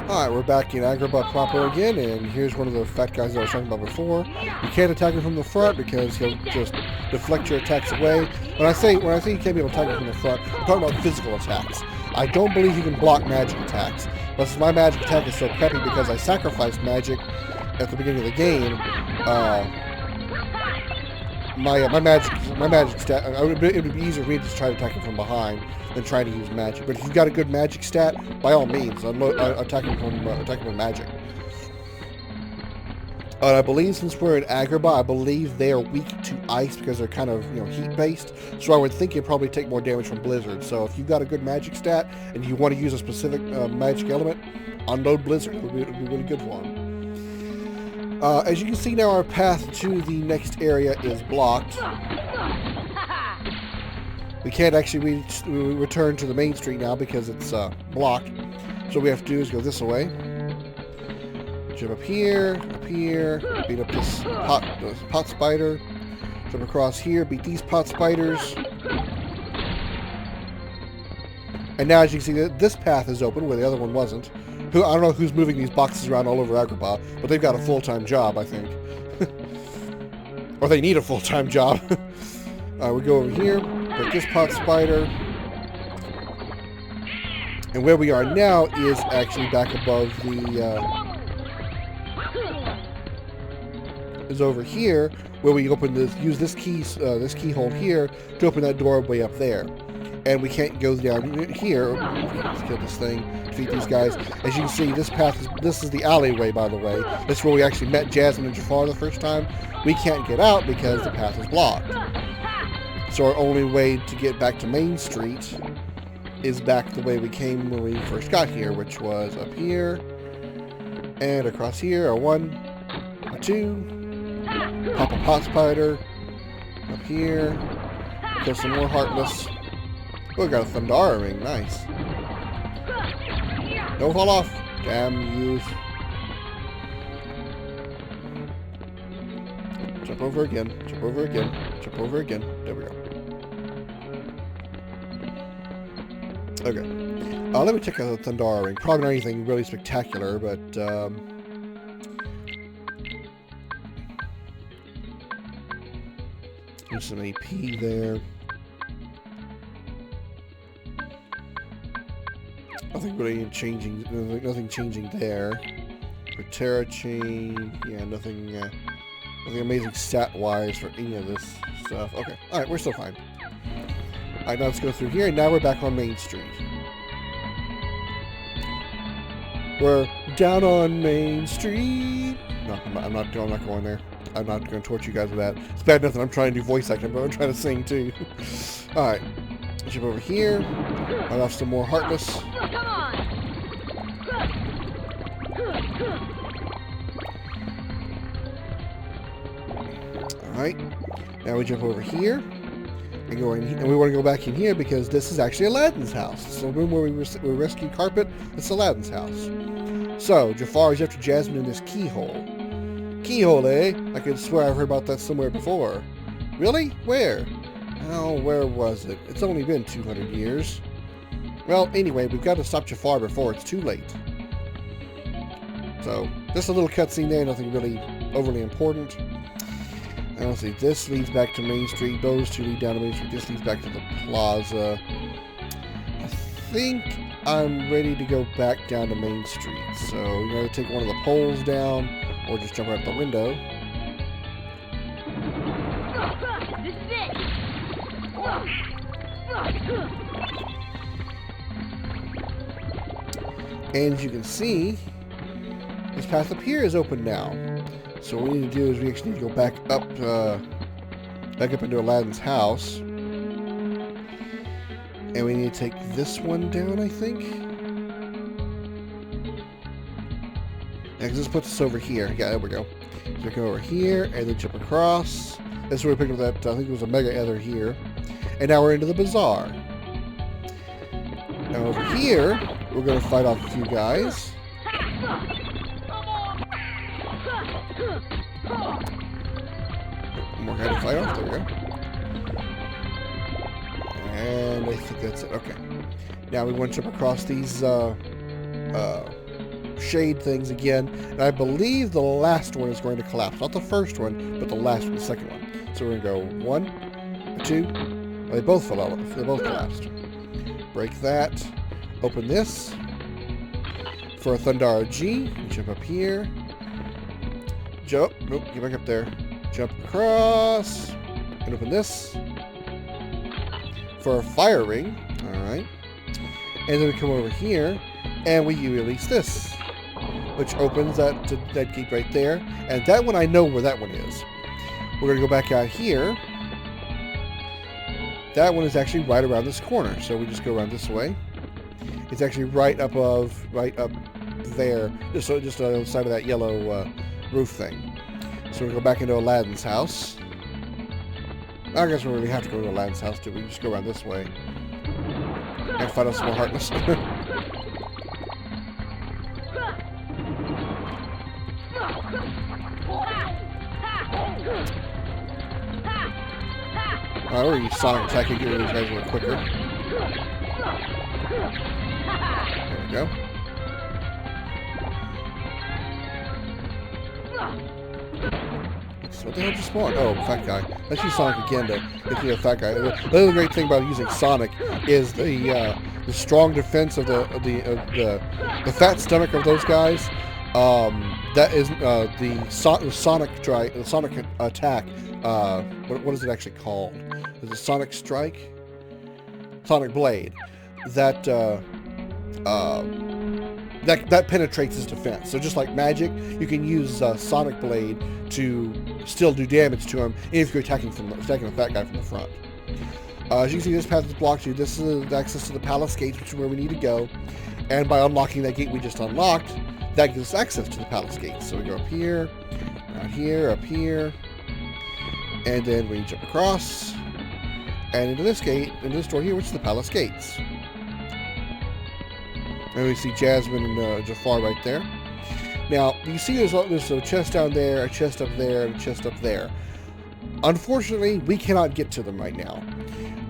Alright, we're back in Agrabah proper again, and here's one of the fat guys that I was talking about before. You can't attack him from the front because he'll just deflect your attacks away. When I say you can't be able to attack him from the front, I'm talking about physical attacks. I don't believe you can block magic attacks. But since my magic attack is so crappy because I sacrificed magic at the beginning of the game, my magic stat, it would be easier for me to just try to attack him from behind than trying to use magic. But if you've got a good magic stat, by all means, attack him with magic. And I believe since we're in Agrabah, I believe they are weak to ice because they're kind of, heat-based. So I would think you'd probably take more damage from Blizzard. So if you've got a good magic stat and you want to use a specific magic element, unload Blizzard. It would be really good for them. As you can see now, our path to the next area is blocked. We can't actually return to the main street now because it's blocked. So what we have to do is go this way. Jump up here, beat up this pot spider. Jump across here, beat these pot spiders. And now as you can see, this path is open where the other one wasn't. I don't know who's moving these boxes around all over Agrabah, but they've got a full-time job, I think. Or they need a full-time job. We go over here, break this pot spider. And where we are now is actually back above the... is over here, where we open this, use this keyhole here to open that doorway up there. And we can't go down here. Let's kill this thing, defeat these guys. As you can see, this is the alleyway, by the way. This is where we actually met Jasmine and Jafar the first time. We can't get out because the path is blocked. So our only way to get back to Main Street is back the way we came when we first got here, which was up here and across here. A 1, a 2, pop a pot spider up here, kill some more Heartless. Oh, we got a Thundara ring. Nice. Don't fall off. Damn you. Jump over again. Jump over again. Jump over again. There we go. Okay. Let me check out the Thundara ring. Probably not anything really spectacular, but... there's some AP there. Nothing really changing. Nothing changing there. Terra chain. Yeah, nothing amazing stat-wise for any of this stuff. Okay. All right, we're still fine. All right, now let's go through here, and now we're back on Main Street. We're down on Main Street. No, I'm not going there. I'm not going to torture you guys with that. It's bad nothing. I'm trying to do voice acting, but I'm trying to sing too. All right. Jump over here. I'll have some more Heartless. Alright. Now we jump over here. And we want to go back in here because this is actually Aladdin's house. It's the room where we rescued Carpet. It's Aladdin's house. So, Jafar is after Jasmine in this keyhole. Keyhole, eh? I could swear I've heard about that somewhere before. Really? Where? Oh, where was it? It's only been 200 years. Well, anyway, we've got to stop Jafar before it's too late. So, just a little cutscene there, nothing really overly important. And let's see, this leads back to Main Street, those two lead down to Main Street, this leads back to the plaza. I think I'm ready to go back down to Main Street. So, you gotta take one of the poles down, or just jump out the window. And as you can see, this path up here is open now. So what we need to do is we actually need to go back up into Aladdin's house. And we need to take this one down, I think. Yeah, because this puts us over here. Yeah, there we go. So we go over here, and then jump across. That's where we picked up that, I think it was a Mega Ether here. And now we're into the bazaar. Now over here, we're going to fight off a few guys. One more guy to fight off. There we go. And I think that's it. Okay. Now we want to jump across these shade things again. And I believe the last one is going to collapse. Not the first one, but the last one, the second one. So we're going to go 1, 2. Oh, they both fell out. They both collapsed. Break that. Open this. For a Thundara G, jump up here. Jump. Nope, get back up there. Jump across. And open this. For a Fire Ring. Alright. And then we come over here. And we release this. Which opens that gate right there. And that one, I know where that one is. We're going to go back out here. That one is actually right around this corner. So we just go around this way. It's actually right up there. Just on the side of that yellow roof thing. So we'll go back into Aladdin's house. I guess we don't really have to go to Aladdin's house, do we? Just go around this way. And find out some more Heartless. Or you Sonic attack and get rid of these guys a little quicker. There we go. What the hell just spawned? Oh, fat guy. Let's use Sonic again to get to the fat guy. The other great thing about using Sonic is the strong defense of the fat stomach of those guys. That is the Sonic attack. What is it actually called? Is it Sonic Strike? Sonic Blade. That penetrates his defense. So just like magic, you can use Sonic Blade to still do damage to him if you're attacking the fat guy from the front. As you can see, this path is blocked to you. This is the access to the palace gates, which is where we need to go. And by unlocking that gate we just unlocked, that gives us access to the palace gates. So we go up here, out here, up here, and then we jump across, and into this gate, into this door here, which is the palace gates. And we see Jasmine and Jafar right there. Now, you see there's a chest down there, a chest up there, and a chest up there. Unfortunately, we cannot get to them right now.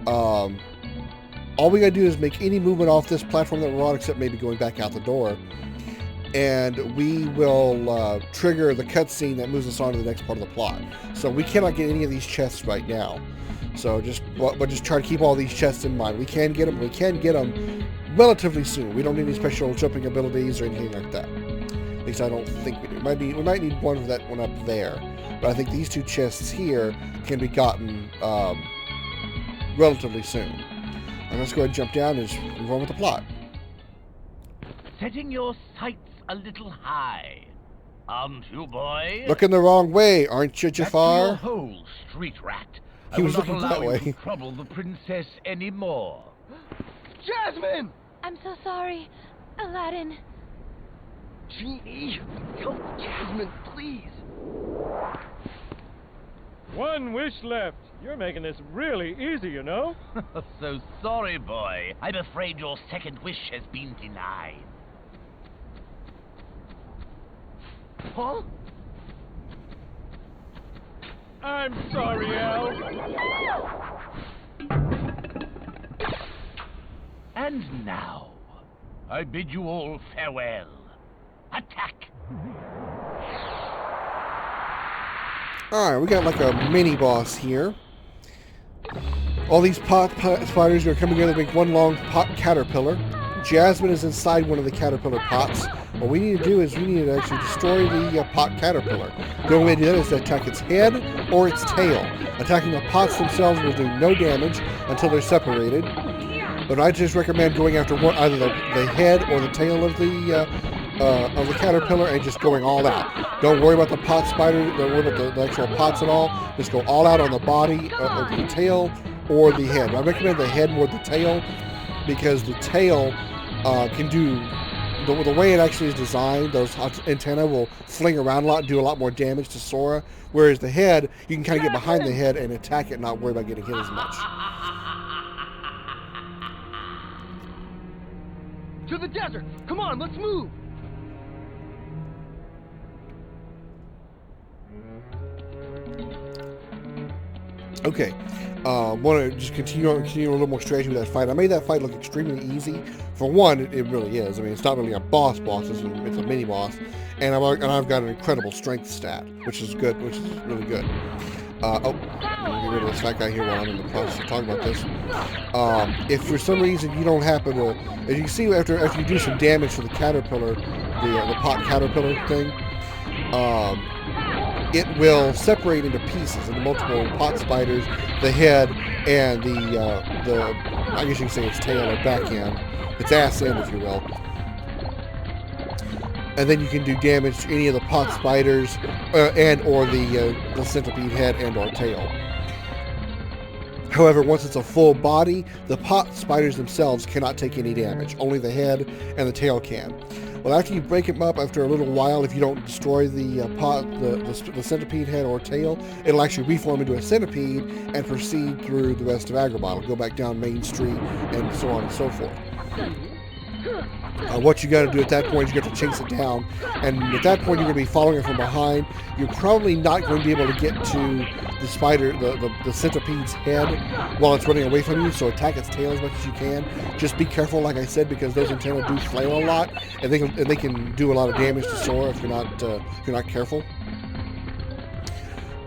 All we gotta do is make any movement off this platform that we're on, except maybe going back out the door. And we will trigger the cutscene that moves us on to the next part of the plot. So we cannot get any of these chests right now. So we'll just try to keep all these chests in mind. We can get them. We can get them relatively soon. We don't need any special jumping abilities or anything like that. At least I don't think we do. We might need one of that one up there. But I think these two chests here can be gotten relatively soon. And let's go ahead and jump down and just move on with the plot. Setting your sights a little high, aren't you, boy? Looking the wrong way, aren't you, Jafar? Back to your hole, street rat. He was looking that way. To trouble the princess anymore. Jasmine! I'm so sorry, Aladdin. Genie, help Jasmine, please. One wish left. You're making this really easy, you know? So sorry, boy. I'm afraid your second wish has been denied. Huh? I'm sorry, Al. And now, I bid you all farewell. Attack! Alright, we got like a mini-boss here. All these pot spiders are coming together to make one long pot caterpillar. Jasmine is inside one of the caterpillar pots. What we need to do is we need to actually destroy the pot caterpillar. The only way to do that is to attack its head or its tail. Attacking the pots themselves will do no damage until they're separated. But I just recommend going after either the head or the tail of the caterpillar and just going all out. Don't worry about the pot spider, don't worry about the actual pots at all. Just go all out on the body of the tail or the head. I recommend the head more than the tail because the tail can do, the way it actually is designed, those antennae will fling around a lot and do a lot more damage to Sora. Whereas the head, you can kind of get behind the head and attack it and not worry about getting hit as much. To the desert! Come on, let's move! Okay, want to just continue a little more strategy with that fight. I made that fight look extremely easy. For one, it really is. I mean, it's not really a boss, it's a mini boss, and I've got an incredible strength stat, which is good, which is really good. Oh, I'm gonna get rid of this fat guy here while I'm in the process of talking about this. If for some reason you don't happen to, as you see after you do some damage to the caterpillar, the pot caterpillar thing, it will separate into pieces, into multiple pot spiders, the head, and the I guess you can say its tail or back end, its ass end, if you will. And then you can do damage to any of the pot spiders and or the centipede head and or tail. However, once it's a full body, the pot spiders themselves cannot take any damage. Only the head and the tail can. Well, after you break them up, after a little while, if you don't destroy the centipede head or tail, it'll actually reform into a centipede and proceed through the rest of Agrabah. It'll go back down Main Street and so on and so forth. What you got to do at that point is you got to chase it down, and at that point you're going to be following it from behind. You're probably not going to be able to get to the spider, the centipede's head while it's running away from you, so attack its tail as much as you can. Just be careful, like I said, because those antennae do flail a lot, and they can do a lot of damage to Sora if you're not careful.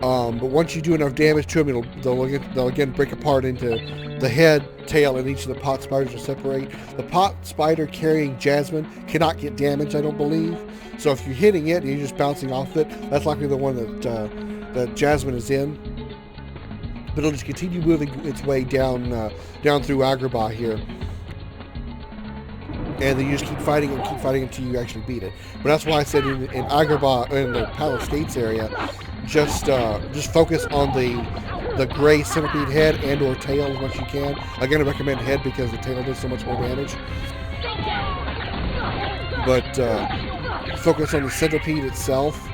But once you do enough damage to them, they'll again break apart into the head, tail, and each of the pot spiders will separate. The pot spider carrying Jasmine cannot get damaged, I don't believe. So if you're hitting it and you're just bouncing off it, that's likely the one that Jasmine is in. But it'll just continue moving its way down through Agrabah here. And then you just keep fighting until you actually beat it. But that's why I said in Agrabah, in the Palace Gates area, just focus on the gray centipede head and or tail as much as you can. Again, I recommend head because the tail does so much more damage. But focus on the centipede itself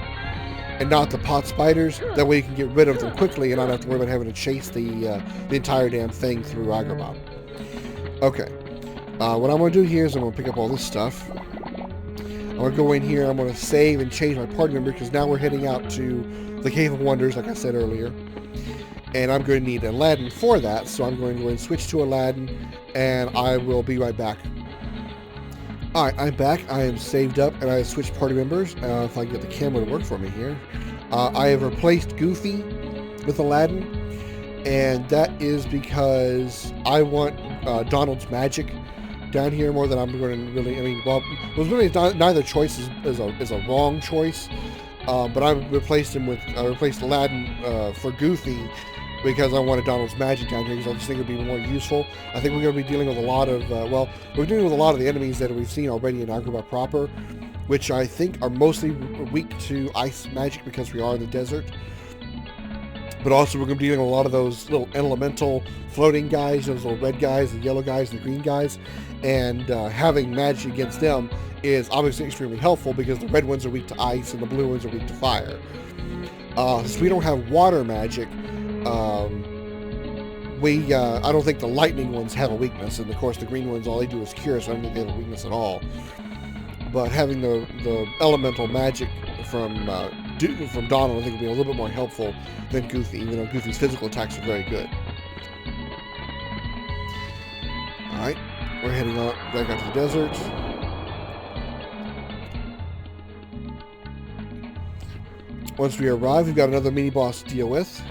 and not the pot spiders. That way you can get rid of them quickly and not have to worry about having to chase the entire damn thing through Agrabah. Okay. What I'm going to do here is I'm going to pick up all this stuff. I'm going to go in here, I'm going to save and change my party member because now we're heading out to the Cave of Wonders, like I said earlier. And I'm going to need Aladdin for that, so I'm going to go and switch to Aladdin, and I will be right back. Alright, I'm back. I am saved up, and I have switched party members. If I can get the camera to work for me here. I have replaced Goofy with Aladdin, and that is because I want Donald's magic down here more than I'm going to really. I mean, well, really neither choice is a wrong choice, but I replaced Aladdin for Goofy because I wanted Donald's magic down here because I just think it'd be more useful. I think we're going to be dealing with a lot of we're dealing with a lot of the enemies that we've seen already in Agrabah proper, which I think are mostly weak to ice magic because we are in the desert. But also we're going to be dealing with a lot of those little elemental floating guys, those little red guys, the yellow guys, and the green guys. And having magic against them is obviously extremely helpful because the red ones are weak to ice and the blue ones are weak to fire. Since we don't have water magic, I don't think the lightning ones have a weakness. And of course the green ones, all they do is cure, so I don't think they have a weakness at all. But having the elemental magic from Donald, I think, will be a little bit more helpful than Goofy, even though Goofy's physical attacks are very good. Alright, we're heading back out to the desert. Once we arrive, we've got another mini-boss to deal with.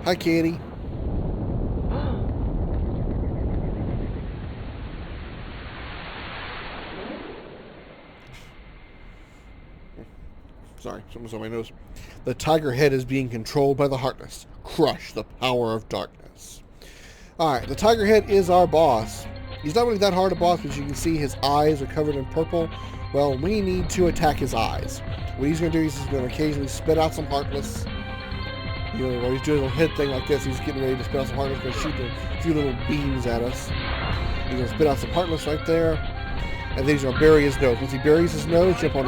Hi, Katie. Sorry, something's on my nose. The tiger head is being controlled by the Heartless. Crush the power of darkness. Alright, the tiger head is our boss. He's not really that hard a boss, but you can see his eyes are covered in purple. Well, we need to attack his eyes. What he's going to do is he's going to occasionally spit out some Heartless. You know, while he's doing a little hit thing like this, he's getting ready to spit out some Heartless, going to shoot a few little beams at us. He's going to spit out some Heartless right there. And then he's going to bury his nose. Once he buries his nose, jump on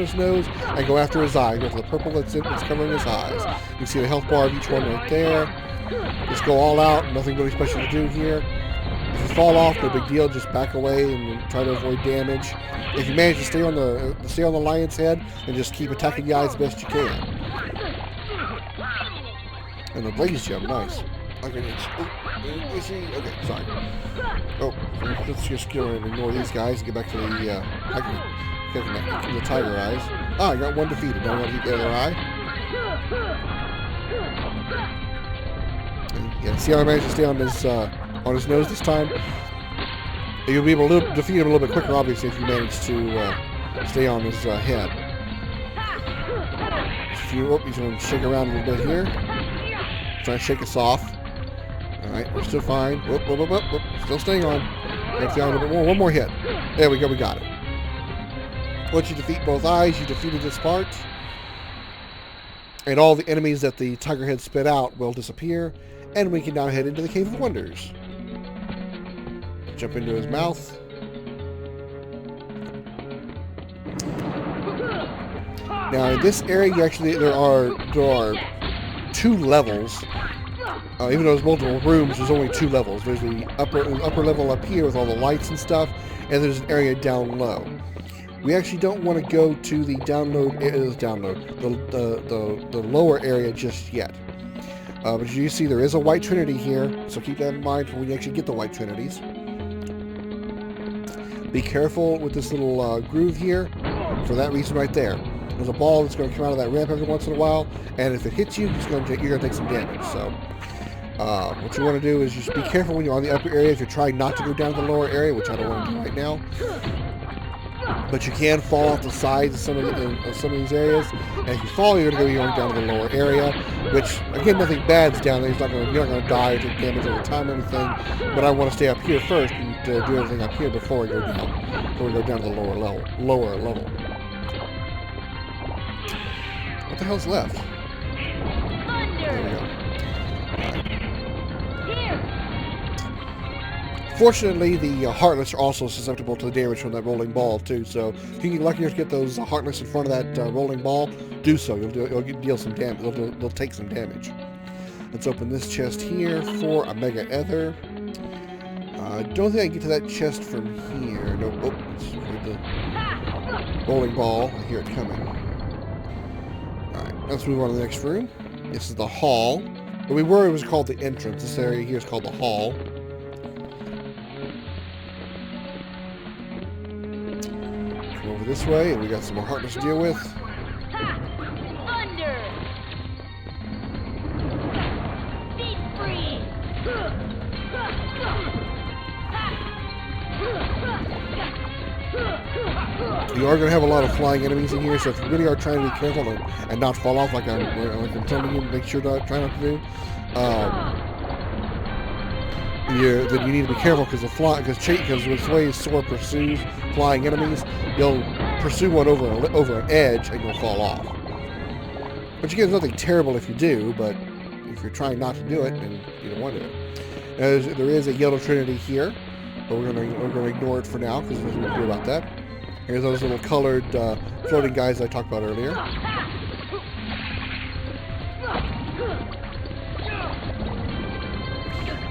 his nose, and go after his eye. Go for the purple that's covering his eyes. You can see the health bar of each one right there. Just go all out. Nothing really special to do here. If you fall off, no big deal. Just back away and try to avoid damage. If you manage to stay on the lion's head, then just keep attacking the eyes the best you can. And the blaze gem, nice. Okay, okay, sorry. Oh, let's just go and ignore these guys and get back to the tiger eyes. Ah, I got one defeated. Don't want to keep the other eye. And, yeah, see how I managed to stay on his nose this time? You'll be able to defeat him a little bit quicker, obviously, if you manage to stay on his head. He's going to shake around a little bit here. Try to shake us off. Alright, we're still fine. Whoop, whoop, whoop, whoop. Still staying on. Let's go a little bit more. One more hit. There we go, we got it. Once you defeat both eyes, you defeated this part. And all the enemies that the tiger head spit out will disappear. And we can now head into the Cave of Wonders. Jump into his mouth. Now in this area, you actually there are 2 levels. Even though there's multiple rooms, there's only 2 levels. There's the upper level up here with all the lights and stuff, and there's an area down low. We actually don't want to go to the the lower area just yet. But as you see, there is a white trinity here, so keep that in mind for when you actually get the white trinities. Be careful with this little groove here for that reason right there. There's a ball that's going to come out of that ramp every once in a while, and if it hits you, you're going to take some damage. So what you want to do is just be careful when you're on the upper area. If you're trying not to go down to the lower area, which I don't want to do right now. But you can fall off the sides of some of these areas, and if you fall, you're going to be going down to the lower area. Which, again, nothing bad's down there. You're not going to die or take damage over time or anything. But I want to stay up here first and do everything up here before we go down. Before we go down to the lower level. What the hell's left? There we go. Fortunately, the Heartless are also susceptible to the damage from that rolling ball, too. So if you get lucky enough to get those Heartless in front of that rolling ball, do so. You'll deal some damage. They'll take some damage. Let's open this chest here for a Mega Ether. I don't think I can get to that chest from here. No, oh, let's read the rolling ball. I hear it coming. Alright, let's move on to the next room. This is the hall. But we were, it was called the entrance. This area here is called the hall. Come over this way, and we got some more Heartless to deal with. Thunder! Beat free! You are going to have a lot of flying enemies in here, so if you really are trying to be careful and not fall off like I'm telling you, make sure to try not to do, then you need to be careful because with the way Sora pursues flying enemies, you'll pursue one over an edge and you'll fall off. Which again is nothing terrible if you do, but if you're trying not to do it, then you don't want to do it. Now, there is a yellow trinity here, but we're going to ignore it for now because there's nothing to do about that. Here's those little colored floating guys I talked about earlier.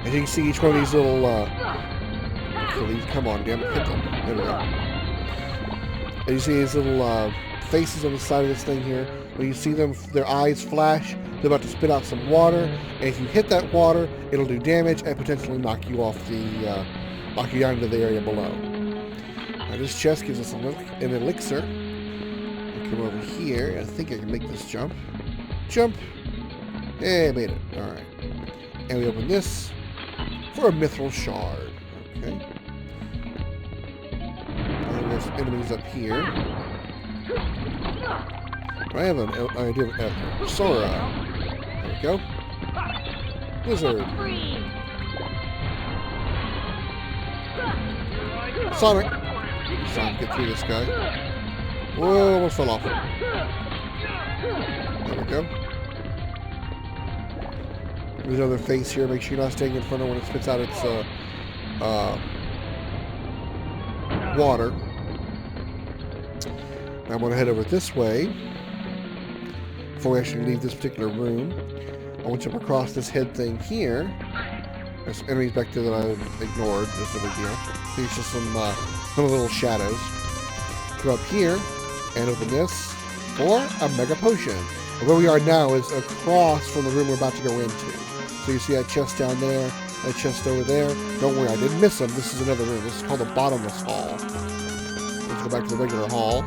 As you can see, each one of these little come on, damn it, hit them. There we go. And you see these little faces on the side of this thing here. When you see them, their eyes flash. They're about to spit out some water, and if you hit that water, it'll do damage and potentially knock you off knock you down into the area below. Now this chest gives us an elixir. I'll come over here, and I think I can make this jump. Jump! Hey, I made it. Alright. And we open this for a mithril shard. Okay. And there's some enemies up here. I do have Sora. There we go. Blizzard. Sonic. Get through this guy. Whoa, almost fell off. There we go. There's another face here. Make sure you're not staying in front of when it spits out its water. Now I'm going to head over this way. Before we actually leave this particular room, I want to jump across this head thing here. There's enemies back there that I ignored. That's no big deal. These just some little shadows. Go up here and open this for a mega potion. And where we are now is across from the room we're about to go into. So you see that chest down there, that chest over there. Don't worry, I didn't miss them. This is another room. This is called the bottomless hall. Let's go back to the regular hall.